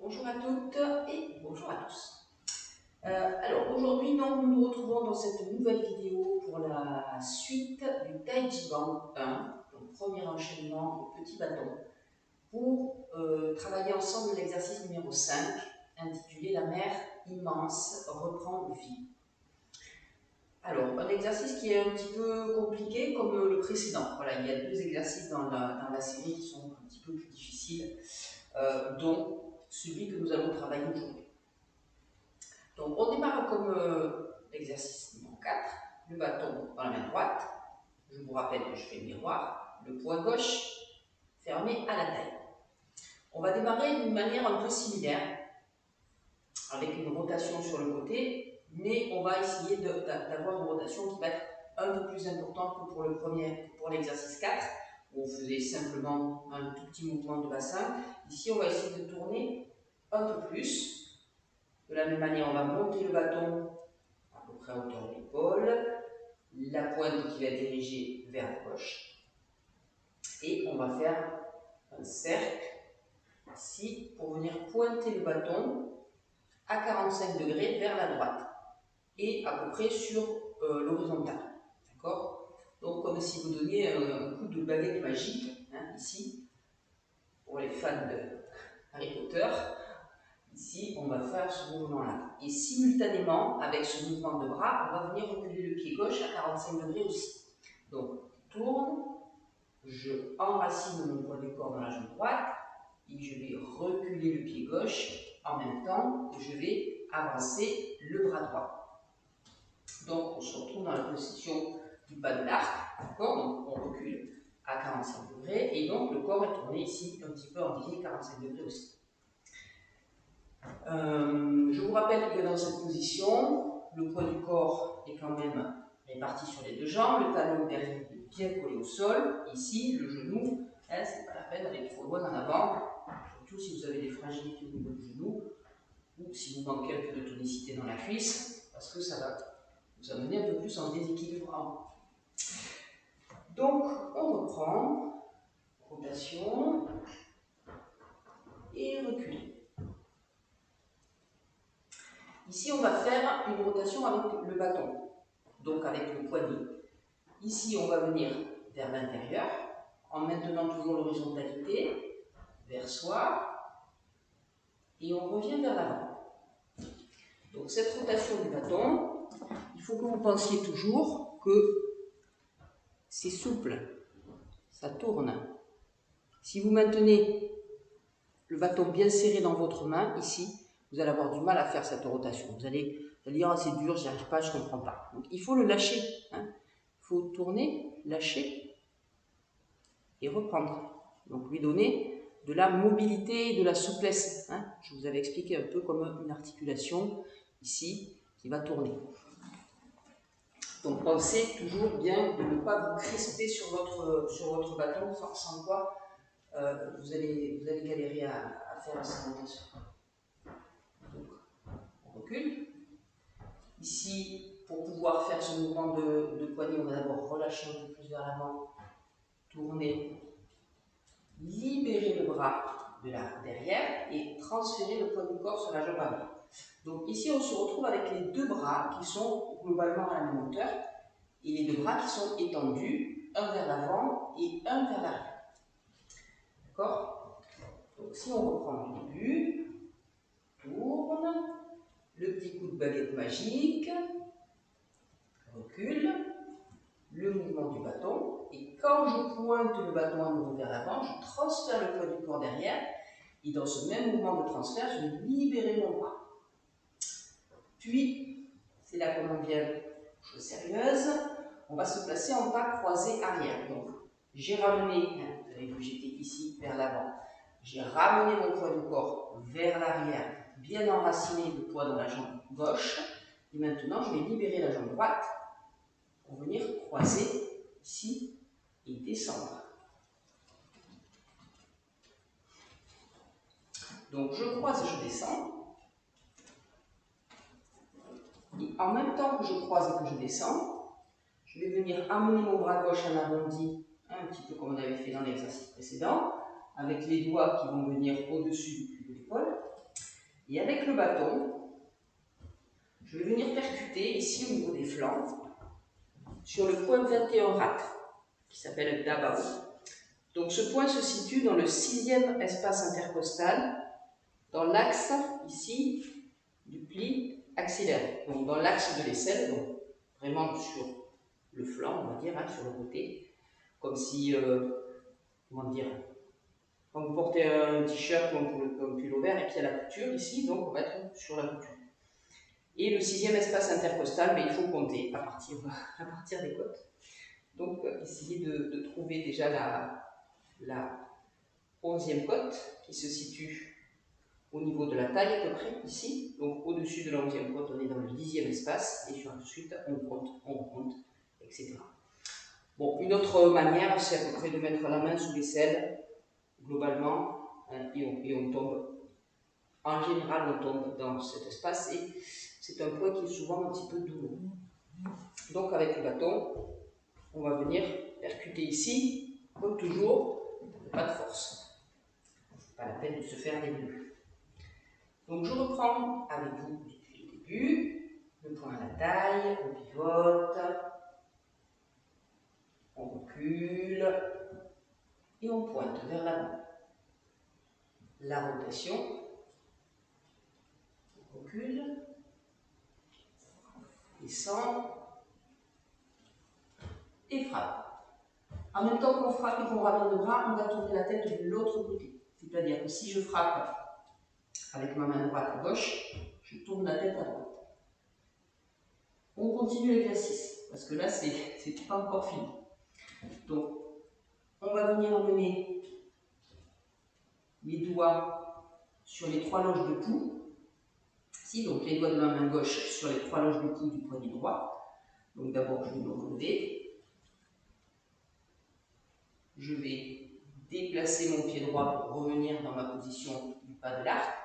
Bonjour à toutes et bonjour à tous. Alors aujourd'hui, nous nous retrouvons dans cette nouvelle vidéo pour la suite du Tai Chi Band 1, donc premier enchaînement au petit bâton, pour travailler ensemble l'exercice numéro 5, intitulé La mer immense reprend vie. Alors, un exercice qui est un petit peu compliqué comme le précédent. Voilà, il y a deux exercices dans la série qui sont un petit peu plus difficiles, dont celui que nous allons travailler aujourd'hui. Donc, on démarre comme l'exercice numéro 4, le bâton dans la main droite. Je vous rappelle que je fais le miroir, le poing gauche fermé à la taille. On va démarrer d'une manière un peu similaire, avec une rotation sur le côté, mais on va essayer d'avoir une rotation qui va être un peu plus importante que pour l'exercice 4, où on faisait simplement un tout petit mouvement de bassin. Ici, on va essayer de tourner un peu plus. De la même manière, on va monter le bâton à peu près à hauteur de l'épaule, la pointe qui va être dirigée vers la gauche, et on va faire un cercle ici pour venir pointer le bâton à 45 degrés vers la droite et à peu près sur l'horizontale. D'accord? Donc, comme si vous donniez un coup de baguette magique, hein, ici, pour les fans de Harry Potter. Ici, on va faire ce mouvement-là. Et simultanément, avec ce mouvement de bras, on va venir reculer le pied gauche à 45 degrés aussi. Donc, je tourne, je enracine mon poids du corps dans la jambe droite, et je vais reculer le pied gauche en même temps que je vais avancer le bras droit. Donc, on se retrouve dans la position du pas de l'arc, d'accord? Donc, on recule à 45 degrés, et donc le corps est tourné ici un petit peu en biais 45 degrés aussi. Je vous rappelle que dans cette position, le poids du corps est quand même réparti sur les deux jambes, le talon derrière est bien collé au sol. Ici, le genou, hein, c'est pas la peine d'aller trop loin en avant, surtout si vous avez des fragilités au niveau du genou ou si vous manquez un peu de tonicité dans la cuisse, parce que ça va vous amener un peu plus en déséquilibre en haut. Donc, on reprend, rotation et reculer. Ici, on va faire une rotation avec le bâton, donc avec le poignet. Ici, on va venir vers l'intérieur, en maintenant toujours l'horizontalité, vers soi, et on revient vers l'avant. Donc cette rotation du bâton, il faut que vous pensiez toujours que c'est souple, ça tourne. Si vous maintenez le bâton bien serré dans votre main, ici, vous allez avoir du mal à faire cette rotation. Vous allez dire, oh, c'est dur, j'y arrive pas, je ne comprends pas. Donc il faut le lâcher. Hein. Il faut tourner, lâcher et reprendre. Donc lui donner de la mobilité et de la souplesse. Hein. Je vous avais expliqué un peu comme une articulation ici qui va tourner. Donc pensez toujours bien de ne pas vous crisper sur votre bâton, sans quoi vous allez galérer à faire cette rotation. Donc on recule. Ici, pour pouvoir faire ce mouvement de poignet, on va d'abord relâcher un peu plus vers l'avant, tourner, libérer le bras de derrière et transférer le poids du corps sur la jambe arrière. Donc ici, on se retrouve avec les deux bras qui sont globalement à la même hauteur et les deux bras qui sont étendus, un vers l'avant et un vers l'arrière. D'accord? Donc si on reprend du début, tourne, le petit coup de baguette magique, recule, le mouvement du bâton, et quand je pointe le bâton à nouveau vers l'avant, je transfère le poids du corps derrière, et dans ce même mouvement de transfert, je vais libérer mon bras. Puis, c'est là qu'on en vient, chose sérieuse, on va se placer en pas croisé arrière. Donc, j'ai ramené, vous avez vu, j'étais ici vers l'avant, j'ai ramené mon poids du corps vers l'arrière, bien enraciné le poids dans la jambe gauche, et maintenant je vais libérer la jambe droite pour venir croiser ici et descendre. Donc je croise et je descends. Et en même temps que je croise et que je descends, je vais venir amener mon bras gauche en arrondi, un petit peu comme on avait fait dans l'exercice précédent, avec les doigts qui vont venir au-dessus du pli de l'épaule. Et avec le bâton, je vais venir percuter ici au niveau des flancs sur le point 21 rat, qui s'appelle Dabao. Donc ce point se situe dans le 6e espace intercostal, dans l'axe ici du pli axillaire, donc dans l'axe de l'aisselle, donc vraiment sur le flanc, on va dire, hein, sur le côté, comme si, comment dire, quand vous portez un t-shirt ou un pull-over et qu'il y a la couture ici, donc on va être sur la couture. Et le 6e espace intercostal, mais il faut compter à partir des côtes. Donc essayez de trouver déjà la 11e côte qui se situe au niveau de la taille à peu près ici. Donc au-dessus de la 11e côte, on est dans le 10e espace et ensuite on compte, etc. Bon, une autre manière, c'est à peu près de mettre la main sous l'aisselle, globalement, hein, et on tombe. En général, on tombe dans cet espace et c'est un point qui est souvent un petit peu douloureux. Donc avec le bâton, on va venir percuter ici, comme toujours, pas de force. Pas la peine de se faire des bleus. Donc je reprends avec vous depuis le début, le point à la taille, on pivote, on recule et on pointe vers l'avant. La rotation, on recule, descend et frappe. En même temps qu'on frappe et qu'on ramène le bras, on va tourner la tête de l'autre côté. C'est-à-dire que si je frappe avec ma main droite à gauche, je tourne la tête à droite. On continue l'exercice, parce que là, c'est pas encore fini. Donc, on va venir emmener les doigts sur les 3 loges de pouls. Ici, donc les doigts de ma main gauche sur les 3 loges de pouls du poignet droit. Donc d'abord, je vais me relever. Je vais déplacer mon pied droit pour revenir dans ma position du pas de l'arc.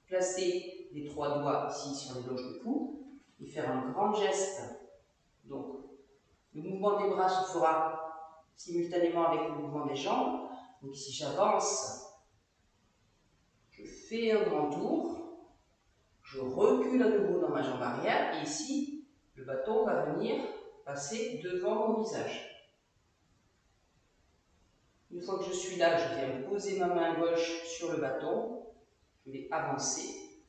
Placer les 3 doigts ici sur les loges de pouls et faire un grand geste. Donc, le mouvement des bras se fera simultanément avec le mouvement des jambes. Donc ici, j'avance, je fais un grand tour, je recule à nouveau dans ma jambe arrière et ici, le bâton va venir passer devant mon visage. Une fois que je suis là, je viens poser ma main gauche sur le bâton, je vais avancer.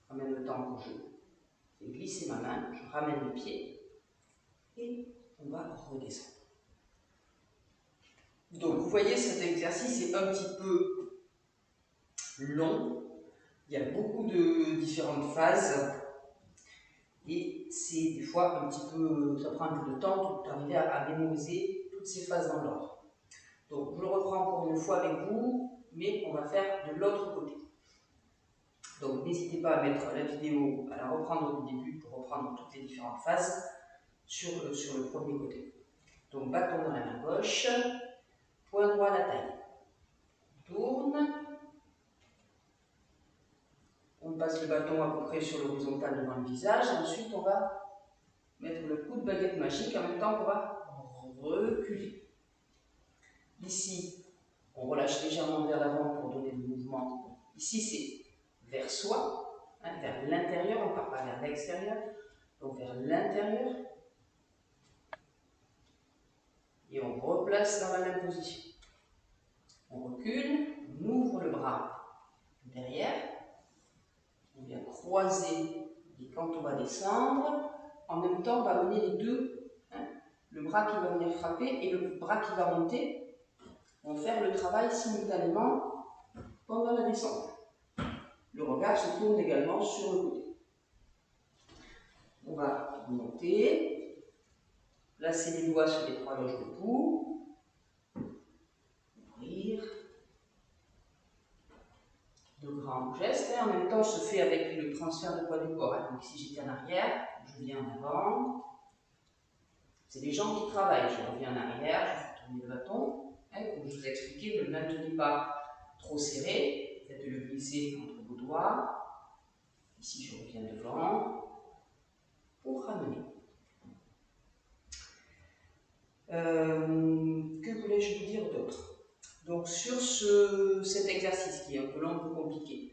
En même temps que je vais glisser ma main, je ramène le pied et on va redescendre. Donc vous voyez, cet exercice est un petit peu long. Il y a beaucoup de différentes phases et c'est des fois un petit peu, ça prend un peu de temps pour arriver à mémoriser toutes ces phases dans l'ordre. Donc je le reprends encore une fois avec vous, mais on va faire de l'autre côté. Donc n'hésitez pas à mettre la vidéo, à la reprendre au début pour reprendre toutes les différentes phases sur le premier côté. Donc bâton dans la main gauche, point droit à la taille. On tourne. On passe le bâton à peu près sur l'horizontale devant le visage. Et ensuite, on va mettre le coup de baguette magique en même temps qu'on va reculer. Ici, on relâche légèrement vers l'avant pour donner le mouvement. Ici, c'est vers soi, hein, vers l'intérieur, on ne part pas vers l'extérieur. Donc vers l'intérieur. Et on replace dans la même position. On recule, on ouvre le bras derrière. On vient croiser et quand on va descendre, en même temps, on va mener les deux, hein, le bras qui va venir frapper et le bras qui va monter, vont faire le travail simultanément pendant la descente. Le regard se tourne également sur le côté. On va monter, placer les doigts sur les 3 loges de pouls, ouvrir. De grands gestes, et en même temps se fait avec le transfert de poids du corps. Donc si j'étais en arrière, je viens en avant. C'est les jambes qui travaillent. Je reviens en arrière, je fais tourner le bâton. Comme je vous ai expliqué, ne le maintenez pas trop serré. Faites-le glisser entre vos doigts. Ici, je reviens devant pour ramener. Que voulais-je vous dire d'autre? Donc sur cet exercice qui est un peu long, un peu compliqué,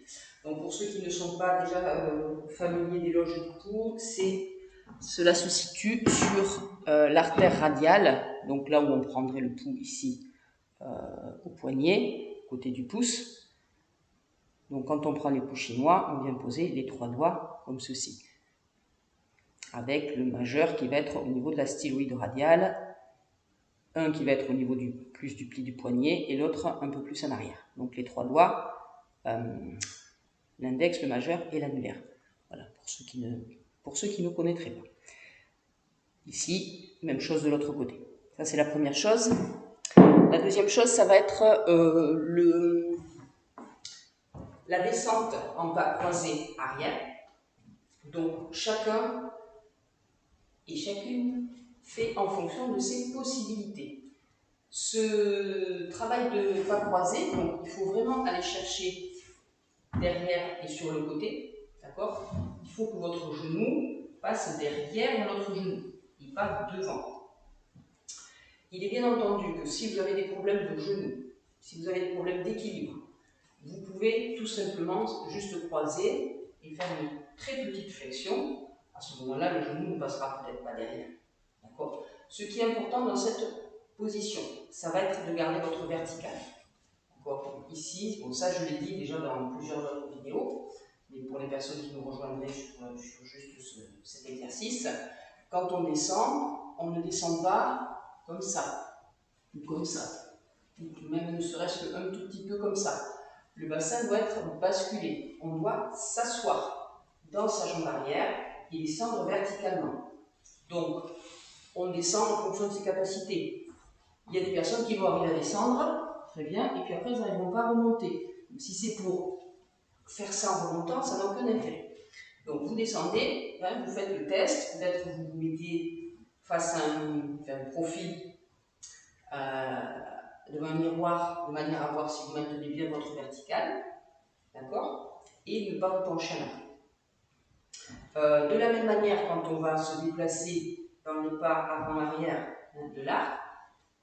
pour ceux qui ne sont pas déjà familiers des loges du cou, cela se situe sur l'artère radiale, donc là où on prendrait le pouls ici au poignet, côté du pouce. Donc quand on prend les poux chinois, on vient poser les 3 doigts comme ceci, avec le majeur qui va être au niveau de la styloïde radiale, un qui va être au niveau plus du pli du poignet et l'autre un peu plus en arrière. Donc les 3 doigts, l'index, le majeur et l'annulaire. Voilà, pour ceux qui ne connaîtraient pas. Ici, même chose de l'autre côté. Ça, c'est la première chose. La deuxième chose, ça va être la descente en pas croisé arrière. Donc, chacun et chacune fait en fonction de ses possibilités. Ce travail de pas croisé, donc il faut vraiment aller chercher derrière et sur le côté, d'accord? Il faut que votre genou passe derrière votre genou, il passe devant. Il est bien entendu que si vous avez des problèmes de genou, si vous avez des problèmes d'équilibre, vous pouvez tout simplement juste croiser et faire une très petite flexion. À ce moment-là, le genou ne passera peut-être pas derrière. D'accord? Ce qui est important dans cette position, ça va être de garder votre verticale. Ici, bon, ça je l'ai dit déjà dans plusieurs autres vidéos, mais pour les personnes qui nous rejoindraient sur juste cet exercice, quand on descend, on ne descend pas comme ça, ou comme ça, ou même ne serait-ce qu'un tout petit peu comme ça. Le bassin doit être basculé, on doit s'asseoir dans sa jambe arrière et descendre verticalement. Donc, on descend en fonction de ses capacités. Il y a des personnes qui vont arriver à descendre, très bien, et puis après, ils n'arriveront pas à remonter. Si c'est pour faire ça en remontant, ça n'a aucun effet. Donc, vous descendez, hein, vous faites le test, peut-être vous vous mettez face à un profil devant un miroir, de manière à voir si vous maintenez bien votre verticale, d'accord, et ne pas vous pencher en arrière. De la même manière, quand on va se déplacer dans les pas avant-arrière de l'arc,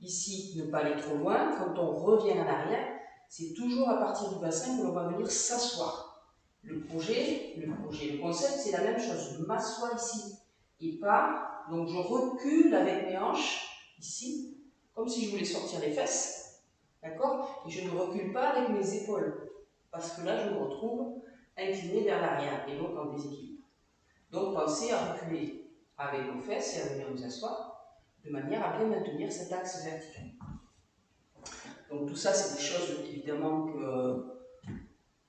ici, ne pas aller trop loin. Quand on revient en arrière, c'est toujours à partir du bassin que l'on va venir s'asseoir. Le concept, c'est la même chose. Je m'assois ici et pas. Donc, je recule avec mes hanches ici, comme si je voulais sortir les fesses. D'accord? Et je ne recule pas avec mes épaules. Parce que là, je me retrouve incliné vers l'arrière et donc en déséquilibre. Donc, pensez à reculer avec vos fesses et à venir vous asseoir de manière à bien maintenir cet axe vertical. Donc tout ça, c'est des choses évidemment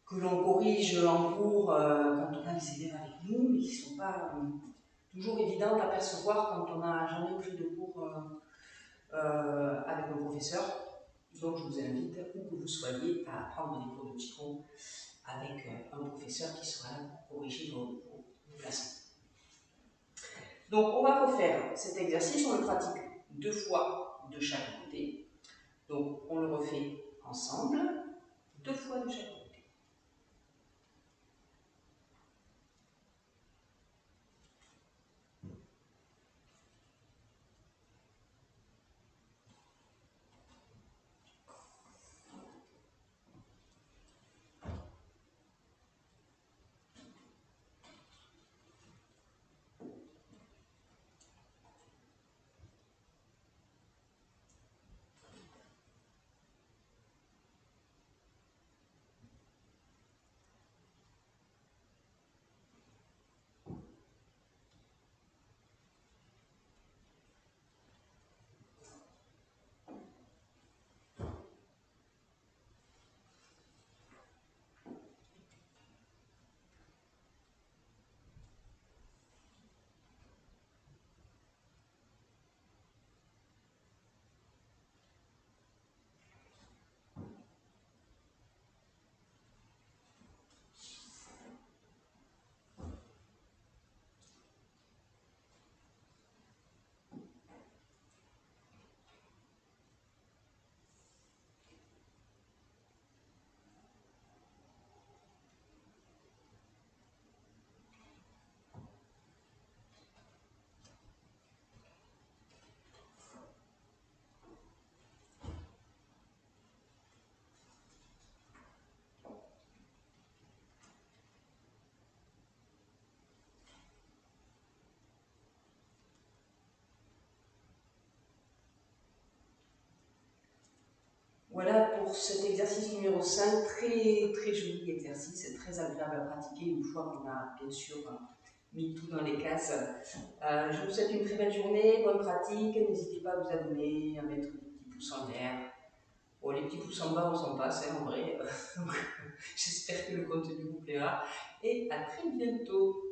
que l'on corrige en cours quand on a des élèves avec nous, mais qui ne sont pas toujours évidentes à percevoir quand on n'a jamais pris de cours avec un professeur. Donc je vous invite, où que vous soyez, à prendre des cours de Qigong avec un professeur qui sera là pour corriger vos placements. Donc on va refaire cet exercice, on le pratique 2 fois de chaque côté. Donc on le refait ensemble, 2 fois de chaque côté. pour cet exercice numéro 5, très joli exercice, très agréable à pratiquer une fois qu'on a bien sûr mis tout dans les cases. Je vous souhaite une très belle journée, bonne pratique, n'hésitez pas à vous abonner, à mettre des petits pouces en l'air. Bon, les petits pouces en bas, on s'en passe, en vrai. J'espère que le contenu vous plaira et à très bientôt.